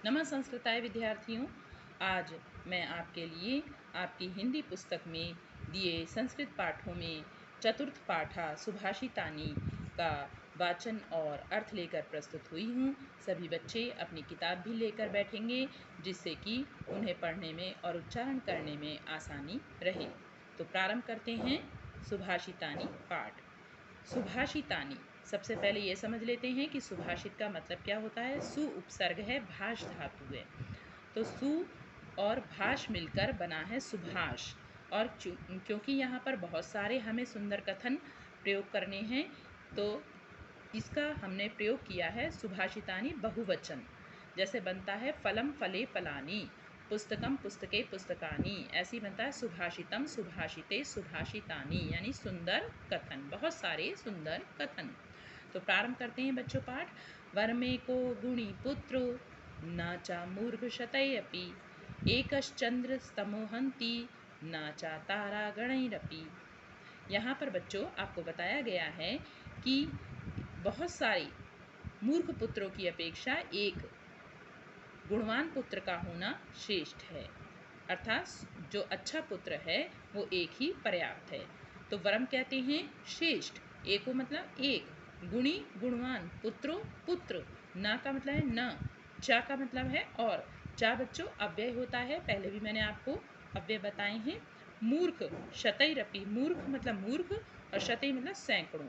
नमः संस्कृताय विद्यार्थियों, आज मैं आपके लिए आपकी हिंदी पुस्तक में दिए संस्कृत पाठों में चतुर्थ पाठा सुभाषितानि का वाचन और अर्थ लेकर प्रस्तुत हुई हूँ। सभी बच्चे अपनी किताब भी लेकर बैठेंगे जिससे कि उन्हें पढ़ने में और उच्चारण करने में आसानी रहे। तो प्रारंभ करते हैं सुभाषितानि पाठ। सुभाषितानि, सबसे पहले ये समझ लेते हैं कि सुभाषित का मतलब क्या होता है। सु उपसर्ग है, भाष धातु है, तो सु और भाष मिलकर बना है सुभाष। और क्योंकि यहाँ पर बहुत सारे हमें सुंदर कथन प्रयोग करने हैं तो इसका हमने प्रयोग किया है सुभाषितानि बहुवचन। जैसे बनता है फलम फले फलानि, पुस्तकम पुस्तके पुस्तकानि, ऐसी बनता है सुभाषितम सुभाषिते सुभाषितानि, यानी सुंदर कथन, बहुत सारे सुंदर कथन। तो प्रारंभ करते हैं बच्चों पाठ। वर्मे को गुणी पुत्रो नाचा मूर्ख शतयपि, एकश्चंद्र स्तमोहंती नाचा तारा गणैरपि। यहाँ पर बच्चों आपको बताया गया है कि बहुत सारे मूर्ख पुत्रों की अपेक्षा एक गुणवान पुत्र का होना श्रेष्ठ है, अर्थात जो अच्छा पुत्र है वो एक ही पर्याप्त है। तो वरम कहते हैं श्रेष्ठ, एको मतलब एक, गुणी गुणवान, पुत्रो पुत्र, ना का मतलब है न, चा का मतलब है और, चा बच्चों अव्यय होता है, पहले भी मैंने आपको अव्यय बताए हैं। मूर्ख शतैरपि, मूर्ख मतलब मूर्ख और शतै मतलब सैकड़ों,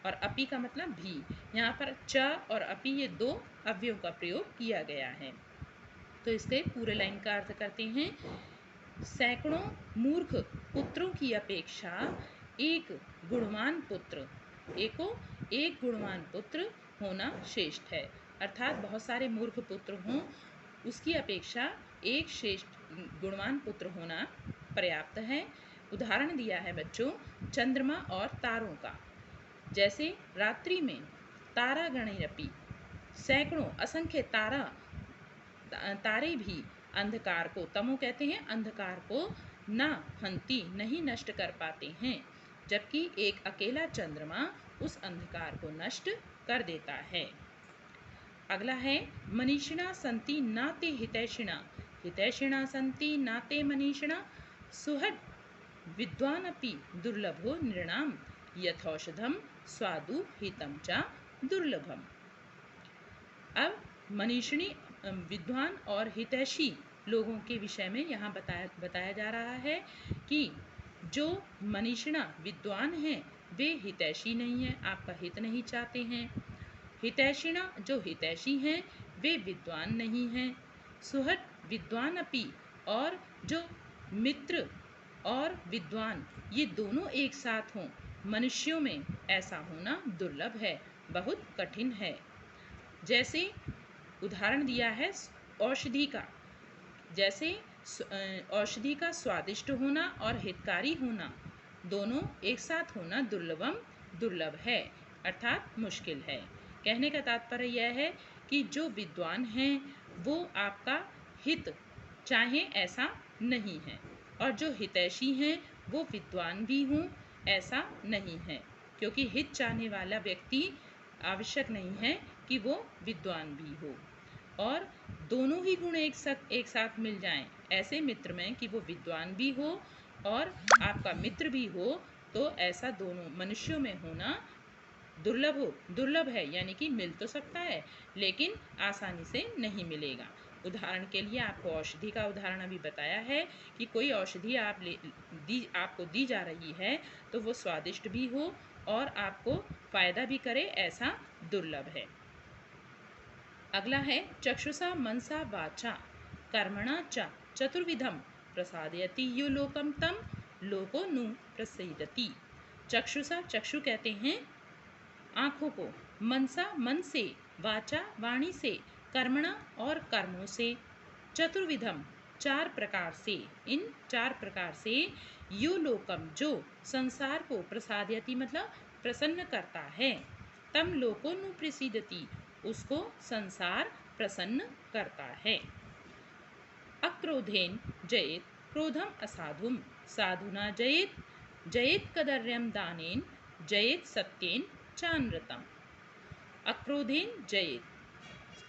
और अपि का मतलब भी। यहाँ पर च और अपि ये दो अव्ययों का प्रयोग किया गया है। तो इसके पूरे लाइन का अर्थ करते हैं। सैकड़ों मूर्ख पुत्रों की अपेक्षा एक गुणवान पुत्र, एक गुणवान पुत्र होना श्रेष्ठ है, अर्थात बहुत सारे मूर्ख पुत्र हों उसकी अपेक्षा एक श्रेष्ठ गुणवान पुत्र होना पर्याप्त है। उदाहरण दिया है बच्चों चंद्रमा और तारों का। जैसे रात्रि में तारा गणैरपि, सैकड़ों असंख्य तारे भी अंधकार को, तमो कहते हैं अंधकार को, ना हंती नहीं नष्ट कर पाते हैं, जबकि एक अकेला चंद्रमा उस अंधकार को नष्ट कर देता है। अगला है मनीषिणा संति नाते हितैषिणा, हितैषिणा संति नाते मनीषिणा, सुहृद विद्वानपि दुर्लभो नृणाम, यथौषधम स्वादु हितम च दुर्लभम। अब मनीषिणी विद्वान और हितैषी लोगों के विषय में यहाँ बताया जा रहा है कि जो मनीषिणा विद्वान हैं वे हितैषी नहीं हैं, आपका हित नहीं चाहते हैं। हितैषिणा जो हितैषी हैं वे विद्वान नहीं हैं। सुहृद विद्वान अपि, और जो मित्र और विद्वान ये दोनों एक साथ हों मनुष्यों में, ऐसा होना दुर्लभ है, बहुत कठिन है। जैसे उदाहरण दिया है औषधि का, जैसे औषधि का स्वादिष्ट होना और हितकारी होना दोनों एक साथ होना दुर्लभ है, अर्थात मुश्किल है। कहने का तात्पर्य यह है कि जो विद्वान हैं वो आपका हित चाहे ऐसा नहीं है, और जो हितैषी हैं वो विद्वान भी हों ऐसा नहीं है, क्योंकि हित चाहने वाला व्यक्ति आवश्यक नहीं है कि वो विद्वान भी हो। और दोनों ही गुण एक साथ मिल जाएं ऐसे मित्र में कि वो विद्वान भी हो और आपका मित्र भी हो, तो ऐसा दोनों मनुष्यों में होना दुर्लभ है, यानी कि मिल तो सकता है लेकिन आसानी से नहीं मिलेगा। उदाहरण के लिए आपको औषधि का उदाहरण अभी बताया है कि कोई औषधि आपको दी जा रही है तो वो स्वादिष्ट भी हो और आपको फायदा भी करे, ऐसा दुर्लभ है। अगला है चक्षुषा मनसा वाचा कर्मणा च चतुर्विधम प्रसादयति यो लोकम तम लोको नु प्रसीदति। चक्षुषा चक्षु कहते हैं आँखों को, मनसा मन से, वाचा वाणी से, कर्मणा और कर्मों से, चतुर्विधम चार प्रकार से, इन चार प्रकार से, यो लोकम जो संसार को, प्रसादयति मतलब प्रसन्न करता है, तम लोको नु प्रसीदति उसको संसार प्रसन्न करता है। अक्रोधेन जयेत क्रोधम असाधुम, साधुना जयेत जयेत कदर्यम दानेन, जयेत सत्येन चानृतम। अक्रोधेन जयेत,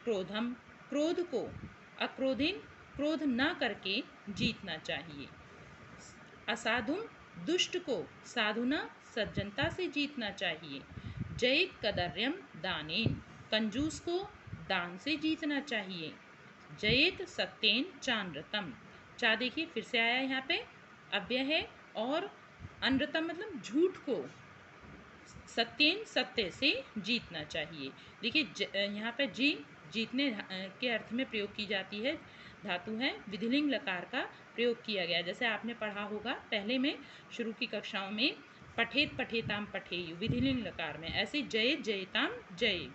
क्रोधम क्रोध को, अक्रोधीन क्रोध न करके जीतना चाहिए। असाधुम दुष्ट को साधुना सज्जनता से जीतना चाहिए। जयित कदर्यम दानेन कंजूस को दान से जीतना चाहिए। जयित सत्येन चानृतम, चा देखिए फिर से आया यहाँ पे अव्यय है, और अनृतम मतलब झूठ को सत्येन सत्य से जीतना चाहिए। देखिए यहाँ पे जीतने के अर्थ में प्रयोग की जाती है धातु है, विधिलिंग लकार का प्रयोग किया गया। जैसे आपने पढ़ा होगा पहले में शुरू की कक्षाओं में पठेत पठेताम पठेयु विधिलिंग लकार में, ऐसे जयेत जयताम जय।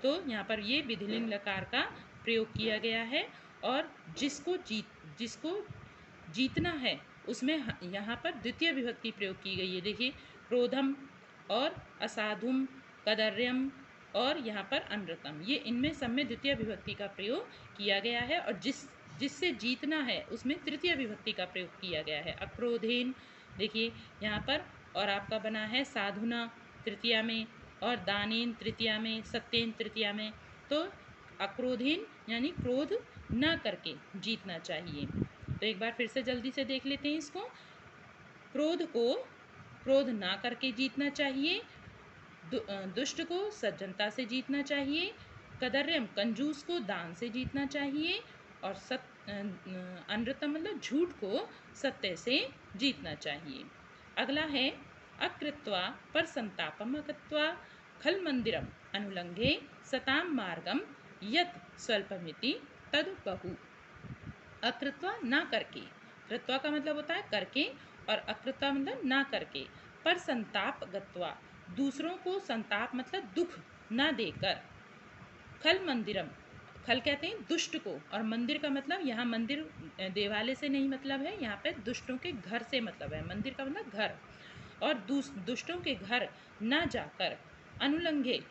तो यहाँ पर ये विधिलिंग लकार का प्रयोग किया गया है, और जिसको जीतना है उसमें यहाँ पर द्वितीय विभक्ति प्रयोग की गई है। देखिए क्रोधम और असाधुम कदर्यम और यहाँ पर अनृतम, ये इनमें सब में द्वितीय विभक्ति का प्रयोग किया गया है, और जिससे जीतना है उसमें तृतीय विभक्ति का प्रयोग किया गया है। अक्रोधेन देखिए यहाँ पर, और आपका बना है साधुना तृतीया में, और दानेन तृतीया में, सत्येन तृतीया में। तो अक्रोधेन यानी क्रोध न करके जीतना चाहिए। तो एक बार फिर से जल्दी से देख लेते हैं इसको। क्रोध को क्रोध ना करके जीतना चाहिए। दुष्ट को सज्जनता से जीतना चाहिए। कदर्यम कंजूस को दान से जीतना चाहिए। और अनृतम मतलब झूठ को सत्य से जीतना चाहिए। अगला है अकृत्वा पर संतापम अकृत्वा खल मंदिरम अनुलंघे सताम मार्गम यत स्वल्पमिति तद बहु। अकृत्वा ना करके, कृत्वा का मतलब होता है करके, और अकृत्वा मतलब ना करके। पर संताप गत्वा दूसरों को संताप मतलब दुख ना देकर। खल मंदिरम, खल कहते हैं दुष्ट को, और मंदिर का मतलब यहाँ मंदिर देवालय से नहीं मतलब है, यहाँ पे दुष्टों के घर से मतलब है। मंदिर का मतलब घर, और दुष्टों के घर ना जाकर। अनुलंघे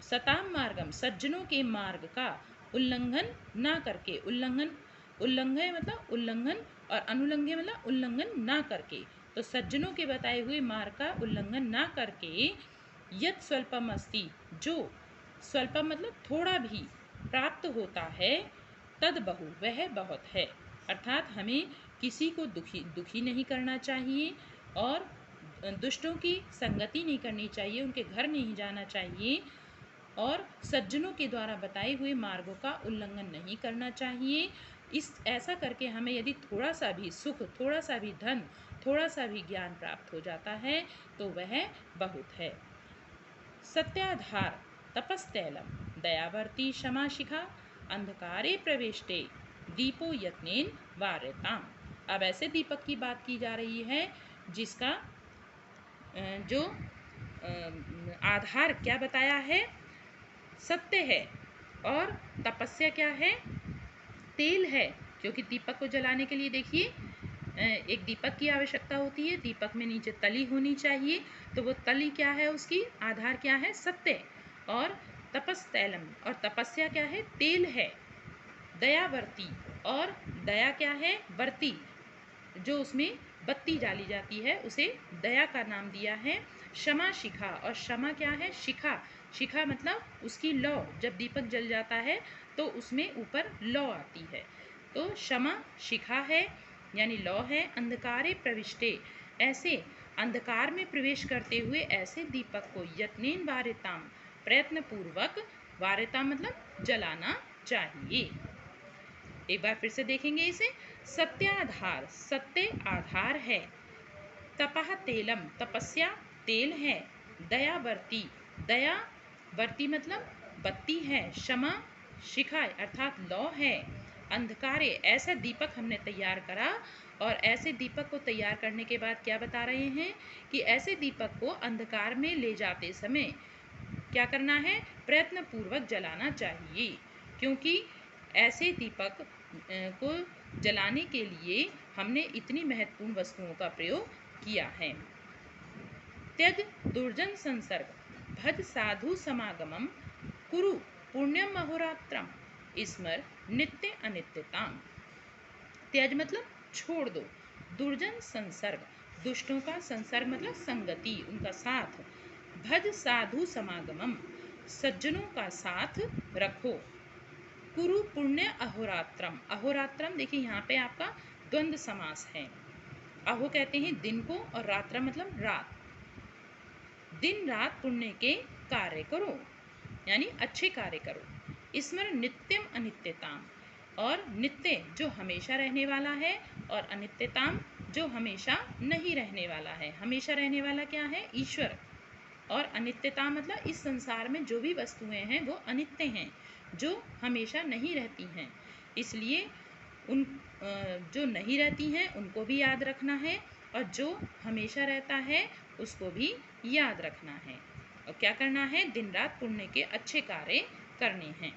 सताम मार्गम सज्जनों के मार्ग का उल्लंघन ना करके। उल्लंघन मतलब उल्लंघन, और अनुलंघे मतलब उल्लंघन ना करके। तो सज्जनों के बताए हुए मार्ग का उल्लंघन ना करके। यत स्वल्पम अस्ति, जो स्वल्पम मतलब थोड़ा भी प्राप्त होता है, तद बहु वह बहुत है। अर्थात हमें किसी को दुखी नहीं करना चाहिए, और दुष्टों की संगति नहीं करनी चाहिए, उनके घर नहीं जाना चाहिए, और सज्जनों के द्वारा बताए हुए मार्गों का उल्लंघन नहीं करना चाहिए। ऐसा करके हमें यदि थोड़ा सा भी सुख, थोड़ा सा भी धन, थोड़ा सा भी ज्ञान प्राप्त हो जाता है तो वह बहुत है। सत्याधार तपस्तैलम दयावर्ती क्षमा शिखा अंधकारे प्रवेष्टे दीपो यत्नेन वार्यताम। अब ऐसे दीपक की बात की जा रही है जिसका जो आधार क्या बताया है, सत्य है, और तपस्या क्या है, तेल है। क्योंकि दीपक को जलाने के लिए देखिए एक दीपक की आवश्यकता होती है, दीपक में नीचे तली होनी चाहिए। तो वो तली क्या है, उसकी आधार क्या है, सत्य। और तपस्तैलम, और तपस्या क्या है, तेल है। दयावर्ती, और दया क्या है, वर्ती, जो उसमें बत्ती डाली जाती है उसे दया का नाम दिया है। क्षमा शिखा, और क्षमा क्या है, शिखा। शिखा मतलब उसकी लौ, जब दीपक जल जाता है तो उसमें ऊपर लौ आती है, तो क्षमा शिखा है यानी लौ है। अंधकारे प्रविष्टे, ऐसे अंधकार में प्रवेश करते हुए ऐसे दीपक को यत्नेन वार्यताम प्रयत्न पूर्वक, वार्यताम मतलब जलाना चाहिए। एक बार फिर से देखेंगे इसे। सत्याधार सत्य आधार है। तपह तेलम तपस्या तेल है। दयावर्ती दया वर्ती मतलब बत्ती है। क्षमा शिखा अर्थात लौ है। अंधकारे ऐसा दीपक हमने तैयार करा, और ऐसे दीपक को तैयार करने के बाद क्या बता रहे हैं कि ऐसे दीपक को अंधकार में ले जाते समय क्या करना है, प्रयत्न पूर्वक जलाना चाहिए। क्योंकि ऐसे दीपक को जलाने के लिए हमने इतनी महत्वपूर्ण वस्तुओं का प्रयोग किया है। त्यज दुर्जन संसर्ग भज साधु समागमम कुरु पुण्यम अहोरात्रम स्मर नित्य अनित्यताम। त्यज मतलब छोड़ दो, दुर्जन संसर्ग दुष्टों का संसर्ग मतलब संगति, उनका साथ। भज साधु समागमम सज्जनों का साथ रखो। कुरु पुण्य अहोरात्रम। अहोरात्रम देखिए यहाँ पे आपका द्वंद्व समास है। अहो कहते हैं दिन को और रात्र मतलब रात। दिन रात पुण्य के कार्य करो, यानी अच्छे कार्य करो। स्मर नित्यम अनित्यताम, और नित्य जो हमेशा रहने वाला है, और अनित्यताम जो हमेशा नहीं रहने वाला है। हमेशा रहने वाला क्या है? ईश्वर। और अनित्यता मतलब इस संसार में जो भी वस्तुएं हैं वो अनित्य हैं, जो हमेशा नहीं रहती हैं। इसलिए उन जो नहीं रहती हैं उनको भी याद रखना है, और जो हमेशा रहता है उसको भी याद रखना है। और क्या करना है? दिन रात पुण्य के अच्छे कार्य करने हैं।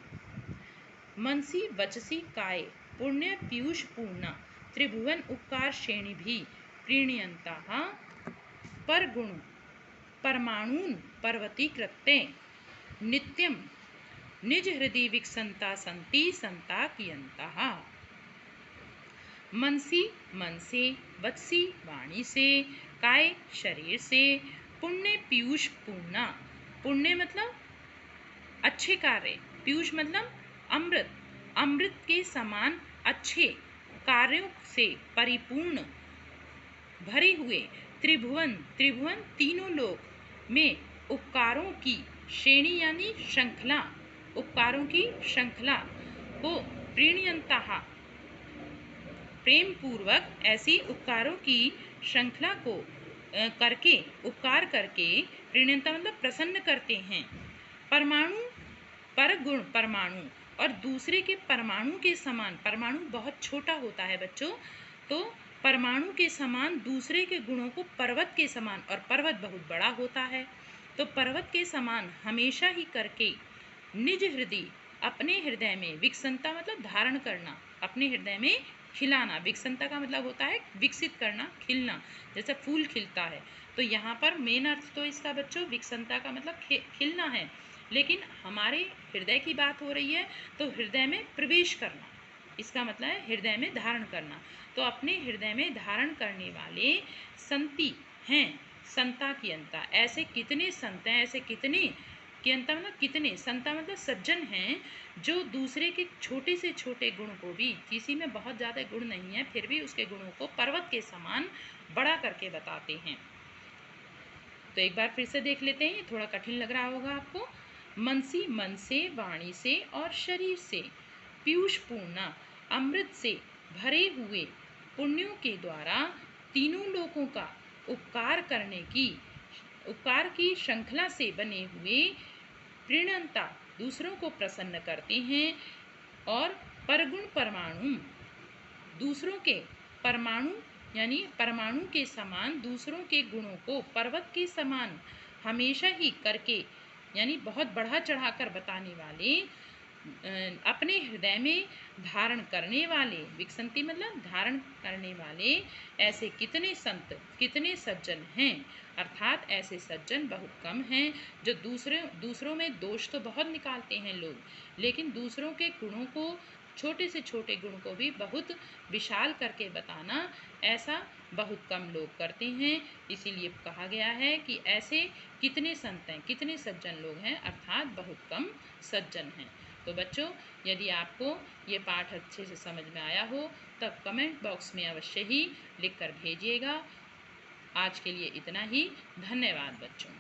मनसी वचसी काय पुण्य पीयूष पूर्णा त्रिभुवन उपकार श्रेणी भी प्रीणयंताः पर गुण परमाणून पर्वती कृत्य नित्यम निज हृदय विकसंता संति संता कियंताः। मनसी मन से, वत्सी वाणी से, काय शरीर से, पुण्य पीयूष पूर्णा, पुण्य मतलब अच्छे कार्य, पीयूष मतलब अमृत, अमृत के समान अच्छे कार्यों से परिपूर्ण भरे हुए त्रिभुवन, त्रिभुवन तीनों लोक में उपकारों की श्रेणी यानी श्रृंखला, उपकारों की श्रृंखला को प्रीणयंताः प्रेम पूर्वक ऐसी उपकारों की श्रृंखला को करके, उपकार करके, प्रीणयंता मतलब प्रसन्न करते हैं। परमाणु पर गुण परमाणु, और दूसरे के परमाणु के समान, परमाणु बहुत छोटा होता है बच्चों, तो परमाणु के समान दूसरे के गुणों को पर्वत के समान, और पर्वत बहुत बड़ा होता है, तो पर्वत के समान हमेशा ही करके निज हृदय, अपने हृदय में, विकसंता मतलब धारण करना, अपने हृदय में खिलाना। विकसंता का मतलब होता है विकसित करना, खिलना, जैसे फूल खिलता है। तो यहाँ पर मेन अर्थ तो इसका बच्चों विकसंता का मतलब खिलना है, लेकिन हमारे हृदय की बात हो रही है तो हृदय में प्रवेश करना, इसका मतलब है हृदय में धारण करना। तो अपने हृदय में धारण करने वाले संति हैं, संता कियंता, ऐसे कितने संत हैं, ऐसे कितने, कियंता मतलब कितने, संता मतलब सज्जन हैं, जो दूसरे के छोटे से छोटे गुण को भी, किसी में बहुत ज़्यादा गुण नहीं है फिर भी उसके गुणों को पर्वत के समान बड़ा करके बताते हैं। तो एक बार फिर से देख लेते हैं, थोड़ा कठिन लग रहा होगा आपको। मनसी मन से, वाणी से और शरीर से, पीयूष पूर्णा अमृत से भरे हुए पुण्यों के द्वारा तीनों लोकों का उपकार करने की, उपकार की श्रृंखला से बने हुए प्रीणनता दूसरों को प्रसन्न करते हैं, और परगुण परमाणु दूसरों के परमाणु यानी परमाणु के समान दूसरों के गुणों को पर्वत के समान हमेशा ही करके, यानी बहुत बढ़ा चढ़ाकर बताने वाले, अपने हृदय में धारण करने वाले, विकसंती मतलब धारण करने वाले ऐसे कितने संत, कितने सज्जन हैं। अर्थात ऐसे सज्जन बहुत कम हैं, जो दूसरों में दोष तो बहुत निकालते हैं लोग, लेकिन दूसरों के गुणों को, छोटे से छोटे गुण को भी बहुत विशाल करके बताना, ऐसा बहुत कम लोग करते हैं। इसीलिए कहा गया है कि ऐसे कितने संत हैं, कितने सज्जन लोग हैं, अर्थात बहुत कम सज्जन हैं। तो बच्चों, यदि आपको ये पाठ अच्छे से समझ में आया हो तब कमेंट बॉक्स में अवश्य ही लिखकर भेजिएगा। आज के लिए इतना ही। धन्यवाद बच्चों।